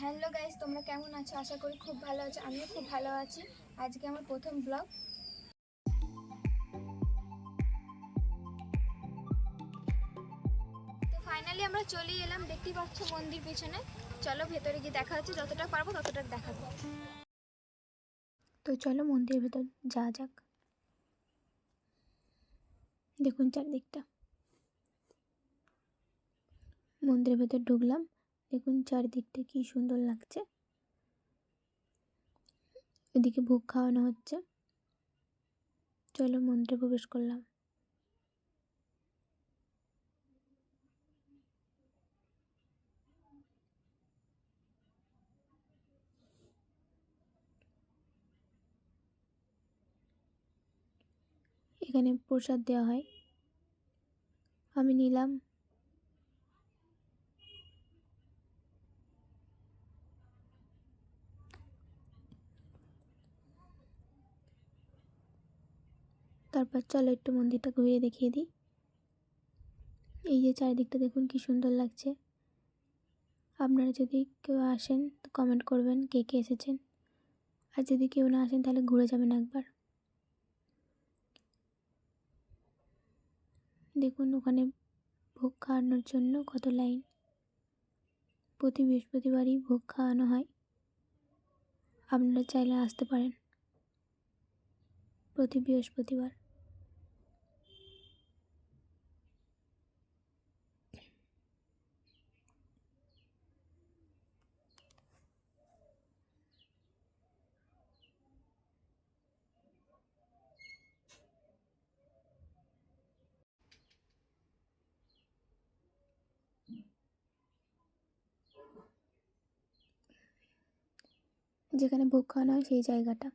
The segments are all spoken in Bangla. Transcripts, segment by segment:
হ্যালো গাইস, তোমরা কেমন আছো? আশা করি খুব ভালো আছো। আমিও খুব ভালো আছি। আজকে আমার প্রথম ব্লগ। তো ফাইনালি আমরা চলে এলাম, দেখতেই পাচ্ছ মন্দির পেছনে। চলো ভেতরে গিয়ে দেখা হচ্ছে, যতটা পারবো ততটা দেখাবো। তো চলো মন্দিরের ভেতর যাওয়া যাক। দেখুন চারদিকটা। মন্দিরের ভেতর ঢুকলাম, দেখুন চারদিকটা কি সুন্দর লাগছে। এদিকে ভোগ খাওয়ানো হচ্ছে। চলো মন্দিরে প্রবেশ করলাম। এখানে প্রসাদ দেওয়া হয়, আমি নিলাম। তারপর চলো একটু মন্দিরটা ঘুরিয়ে দেখিয়ে দিই। এই যে চারিদিকটা দেখুন কি সুন্দর লাগছে। আপনারা যদি কেউ আসেন তো কমেন্ট করবেন কে কে এসেছেন, আর যদি কেউ না আসেন তাহলে ঘুরে যাবেন একবার। দেখুন ওখানে ভোগ খাওয়ানোর জন্য কত লাইন। প্রতি বৃহস্পতিবারই ভোগ খাওয়ানো হয়, আপনারা চাইলে আসতে পারেন প্রতি বৃহস্পতিবার। যেখানে ভোগ খাওয়ানো হয় সেই জায়গাটা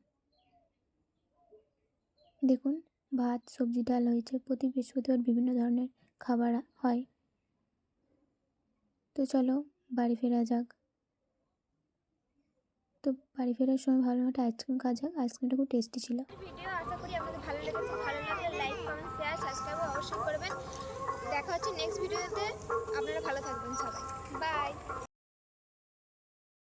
দেখুন। ভাত, সবজি, ডাল হয়েছে। প্রতি বৃহস্পতিবার বিভিন্ন ধরনের খাবার হয়। তো চলো বাড়ি ফেরা যাক। তো বাড়ি ফেরার সময় ভালো একটা আইসক্রিম খাওয়া যাক। আইসক্রিমটা খুব টেস্টি ছিল। ভিডিও আশা করি আপনাদের ভালো লেগেছে। ভালো লাগলে লাইক, কমেন্ট, শেয়ার, সাবস্ক্রাইব অবশ্যই করবেন। দেখা হচ্ছে নেক্সট ভিডিওতে। আপনারা ভালো থাকবেন সবাই। বাই।